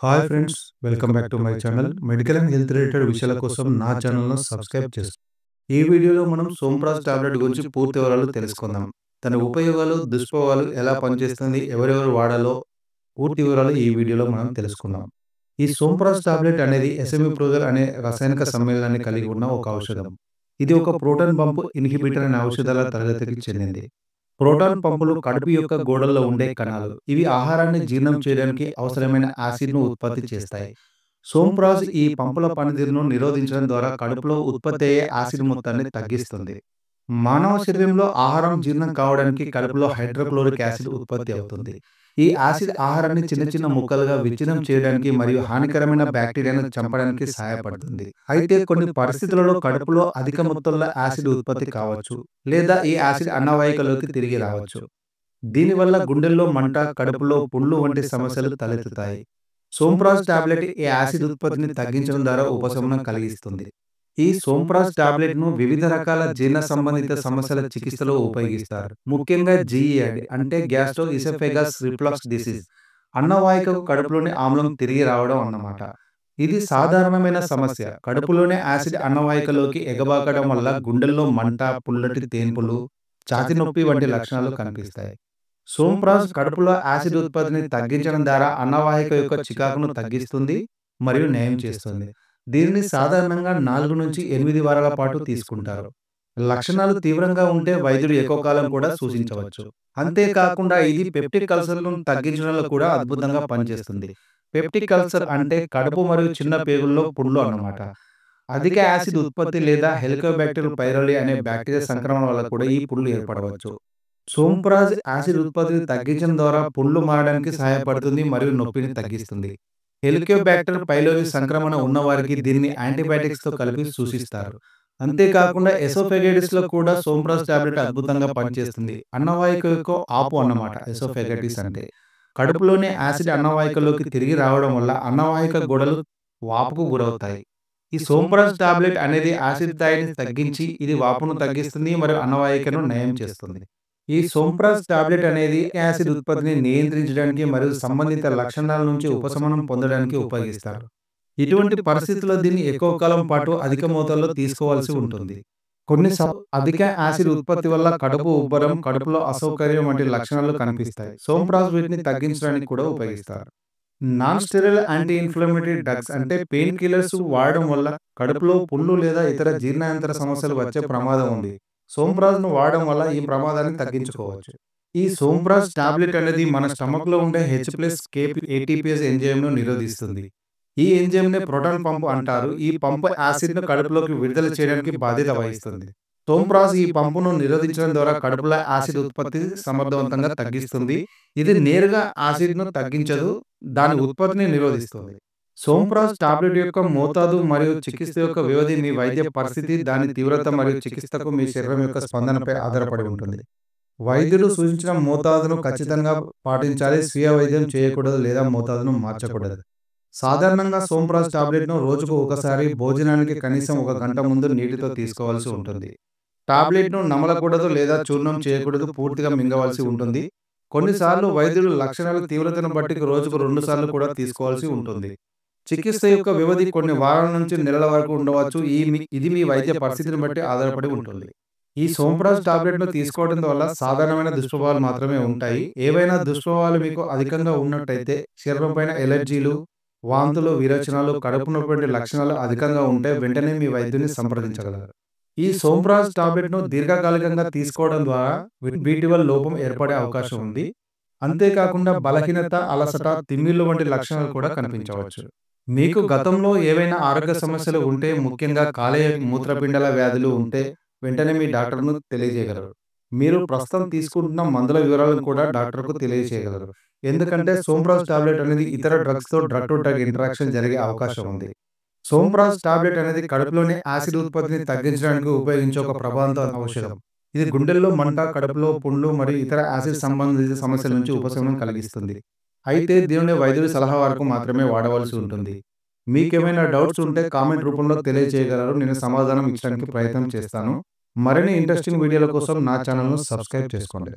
Hi friends, welcome back to my channel. Medical and health related విషయాల కోసం నా ఛానల్‌ను సబ్స్క్రైబ్ చేసుకోండి. ఈ వీడియోలో మనం సోంప్రాస్ టాబ్లెట్ గురించి పూర్తి వివరాలు తెలుసుకుందాం. దాని ఉపయోగాలు, దుష్ప్రభావాలు ఎలా పనిచేస్తుంది, ఎవరెవరు వాడాలో పూర్తి వివరాలు ఈ వీడియోలో మనం తెలుసుకుందాం. ఈ సోంప్రాస్ టాబ్లెట్ అనేది ఎసమిప్రోజోల్ అనే రసాయనిక సమ్మేళనాన్ని కలిగి ఉన్న ఒక ఔషధం. ఇది ఒక ప్రోటాన్ పంప్ ఇన్హిబిటర్ అనే ఔషధాల తరగతికి చెందింది. ప్రోటాన్ పంపులు కడుపు యొక్క గోడల్లో ఉండే కణాలు. ఇవి ఆహారాన్ని జీర్ణం చేయడానికి అవసరమైన యాసిడ్‌ను ఉత్పత్తి చేస్తాయి. సోంప్రాజ్ ఈ పంపుల పనితీరును నిరోధించడం ద్వారా కడుపులో ఉత్పత్తి అయ్యే యాసిడ్ మొత్తాన్ని తగ్గిస్తుంది. మానవ శరీరంలో ఆహారం జీర్ణం కావడానికి కడుపులో హైడ్రోక్లోరిక్ యాసిడ్ ఉత్పత్తి అవుతుంది. ఈ యాసిడ్ ఆహారాన్ని చిన్న చిన్న ముక్కలుగా విచ్ఛిన్నం చేయడానికి మరియు హానికరమైన బ్యాక్టీరియాను చంపడానికి సహాయపడుతుంది. అయితే కొన్ని పరిస్థితులలో కడుపులో అధిక మొత్తంలో యాసిడ్ ఉత్పత్తి కావచ్చు, లేదా ఈ యాసిడ్ అన్నవాహికలోకి తిరిగి రావచ్చు. దీనివల్ల గుండెల్లో మంట, కడుపులో పుండ్లు వంటి సమస్యలు తలెత్తుతాయి. సోంప్రాజ్ టాబ్లెట్ ఈ యాసిడ్ ఉత్పత్తిని తగ్గించడం ద్వారా ఉపశమనం కలిగిస్తుంది. ఈ సోంప్రాజ్ టాబ్లెట్‌ను వివిధ రకాల జీర్ణ సంబంధిత సమస్యల చికిత్సలో ఉపయోగిస్తారు. ముఖ్యంగా జీఈఆర్‌డి అంటే గ్యాస్ట్రో ఇసోఫేగస్ రిఫ్లక్స్ డిసీజ్, అన్నవాహికకు కడుపులోని ఆమ్లం తిరిగి రావడం అన్నమాట. ఇది సాధారణమైన సమస్య. కడుపులోని యాసిడ్ అన్నవాహికలోకి ఎగబాకడం వల్ల గుండెల్లో మంట, పుల్లటి తేన్పులు, ఛాతీ నొప్పి వంటి లక్షణాలు కనిపిస్తాయి. సోంప్రాజ్ కడుపులో యాసిడ్ ఉత్పత్తిని తగ్గించడం ద్వారా అన్నవాహిక యొక్క చికాకును తగ్గిస్తుంది మరియు నయం చేస్తుంది. దీనిని సాధారణంగా 4-8 వారాల పాటు తీసుకుంటారు. లక్షణాలు తీవ్రంగా ఉంటే వైద్యుడు ఎక్కువ కాలం కూడా సూచించవచ్చు. అంతేకాకుండా ఇది పెప్టిక్ అల్సర్‌లను తగ్గించడంలో కూడా అద్భుతంగా పనిచేస్తుంది. పెప్టిక్ అల్సర్ అంటే కడుపు మరియు చిన్న పేగుల్లో పుండ్లు అన్నమాట. అధిక యాసిడ్ ఉత్పత్తి లేదా హెలికోబాక్టర్ పైరోలి అనే బ్యాక్టీరియా సంక్రమణ వల్ల కూడా ఈ పుండ్లు ఏర్పడవచ్చు. సోంప్రాజ్ యాసిడ్ ఉత్పత్తిని తగ్గించడం ద్వారా పుండ్లు మారడానికి సహాయపడుతుంది మరియు నొప్పిని తగ్గిస్తుంది. హెలికోబాక్టర్ పైలోరి సంక్రమణ ఉన్నవారికి దీనిని యాంటీబయాటిక్స్‌తో కలిపి సూచిస్తారు. అంతేకాకుండా ఎసోఫాగైటిస్‌లో కూడా సోంప్రాజ్ టాబ్లెట్ అద్భుతంగా పనిచేస్తుంది. అన్నవాహిక యొక్క ఆపు అన్నమాట ఎసోఫాగైటిస్ అంటే. కడుపులోని యాసిడ్ అన్నవాహికలోకి తిరిగి రావడం వల్ల అన్నవాహిక గోడలు వాపుకు గురవుతాయి. ఈ సోంప్రాజ్ టాబ్లెట్ అనేది యాసిడ్ స్థాయిని తగ్గించి ఇది వాపును తగ్గిస్తుంది మరియు అన్నవాహికను నయం చేస్తుంది. ఈ సోంప్రాజ్ టాబ్లెట్ అనేది యాసిడ్ ఉత్పత్తిని నియంత్రించడానికి మరియు సంబంధిత లక్షణాల నుంచి ఉపశమనం పొందడానికి ఉపయోగిస్తారు. ఇటువంటి పరిస్థితుల్లో దీన్ని ఎక్కువ కాలం పాటు అధిక మోతాదులో తీసుకోవాల్సి ఉంటుంది. అధిక యాసిడ్ ఉత్పత్తి వల్ల కడుపు ఉబ్బరం, కడుపులో అసౌకర్యం వంటి లక్షణాలు కనిపిస్తాయి. సోంప్రాజ్ వీటిని తగ్గించడానికి కూడా ఉపయోగిస్తారు. Non sterile anti inflammatory drugs అంటే పెయిన్ కిల్లర్స్ వాడడం వల్ల కడుపులో పుండ్లు లేదా ఇతర జీర్ణాంతర సమస్యలు వచ్చే ప్రమాదం ఉంది. సోంప్రాజ్‌ను వాడడం వల్ల ఈ ప్రమాదాన్ని తగ్గించుకోవచ్చు. ఈ సోంప్రాజ్ టాబ్లెట్ అనేది మన స్టమక్‌లో ఉండే H+KP ఏటీపీఎస్ ఎంజైమ్‌ను నిరోధిస్తుంది. ఈ ఎంజైమ్‌నే ప్రోటాన్ పంప్ అంటారు. ఈ పంపు యాసిడ్‌ను కడుపులోకి విడుదల చేయడానికి బాధ్యత వహిస్తుంది. సోంప్రాజ్ ఈ పంపును నిరోధించడం ద్వారా కడుపులో యాసిడ్ ఉత్పత్తి సమర్థవంతంగా తగ్గిస్తుంది. ఇది నేరుగా యాసిడ్‌ను తగ్గించదు, దాని ఉత్పత్తిని నిరోధిస్తుంది. సోంప్రాజ్ టాబ్లెట్ యొక్క మోతాదు మరియు చికిత్స యొక్క వ్యవధి మీ వైద్య పరిస్థితి, దాని తీవ్రత మరియు చికిత్సకు మీ శరీరం యొక్క స్పందనపై ఆధారపడి ఉంటుంది. వైద్యుడు సూచించిన మోతాదును ఖచ్చితంగా పాటించాలి. స్వీయ వైద్యం చేయకూడదు లేదా మోతాదును మార్చకూడదు. సాధారణంగా సోంప్రాజ్ టాబ్లెట్‌ను రోజుకు ఒకసారి భోజనానికి కనీసం 1 గంట ముందు నీటితో తీసుకోవాల్సి ఉంటుంది. టాబ్లెట్‌ను నమలకూడదు లేదా చూర్ణం చేయకూడదు, పూర్తిగా మింగవలసి ఉంటుంది. కొన్నిసార్లు వైద్యుడు లక్షణాల తీవ్రతను బట్టి రోజుకు 2 సార్లు కూడా తీసుకోవాల్సి ఉంటుంది. చికిత్స యొక్క వ్యవధి కొన్ని వారాల నుంచి నెలల వరకు ఉండవచ్చు. ఇది మీ వైద్య పరిస్థితిని బట్టి ఆధారపడి ఉంటుంది. ఈ సోంప్రాజ్ టాబ్లెట్‌ను తీసుకోవడం వల్ల సాధారణమైన దుష్ప్రభావాలు మాత్రమే ఉంటాయి. ఏవైనా దుష్ప్రభావాలు మీకు అధికంగా ఉన్నట్టయితే, శరీరం పైన ఎలర్జీలు, వాంతులు, విరేచనాలు, కడుపు నొప్పి వంటి లక్షణాలు అధికంగా ఉంటే వెంటనే మీ వైద్యుని సంప్రదించగలరు. ఈ సోంప్రాజ్ టాబ్లెట్‌ను దీర్ఘకాలికంగా తీసుకోవడం ద్వారా B12 లోపం ఏర్పడే అవకాశం ఉంది. అంతేకాకుండా బలహీనత, అలసట, తిమ్మిర్లు వంటి లక్షణాలు కూడా కనిపించవచ్చు. మీకు గతంలో ఏవైనా ఆరోగ్య సమస్యలు ఉంటే, ముఖ్యంగా కాలేయ, మూత్రపిండాల వ్యాధులు ఉంటే వెంటనే మీ డాక్టర్‌ను తెలియజేయగలరు. మీరు ప్రస్తుతం తీసుకుంటున్న మందుల వివరాలను కూడా డాక్టర్‌కు తెలియజేయగలరు. ఎందుకంటే సోంప్రాజ్ టాబ్లెట్ అనేది ఇతర డ్రగ్స్‌తో డ్రగ్ టు డ్రగ్ ఇంటరాక్షన్ జరిగే అవకాశం ఉంది. సోంప్రాజ్ టాబ్లెట్ అనేది కడుపులోని యాసిడ్ ఉత్పత్తిని తగ్గించడానికి ఉపయోగించే ఒక ప్రభావవంతమైన ఔషధం. ఇది గుండెల్లో మంట, కడుపులో పుండ్లు మరియు ఇతర యాసిడ్ సంబంధిత సమస్యల నుంచి ఉపశమనం కలిగిస్తుంది. అయితే దీనిని వైద్యుడి సలహా వరకు మాత్రమే వాడవలసి ఉంటుంది. మీకేమైనా డౌట్స్ ఉంటే కామెంట్ రూపంలో తెలియజేయగలరు. నేను సమాధానం ఇచ్చడానికి ప్రయత్నం చేస్తాను. మరిన్ని ఇంట్రెస్టింగ్ వీడియోల కోసం నా ఛానల్‌ను సబ్స్క్రైబ్ చేసుకోండి.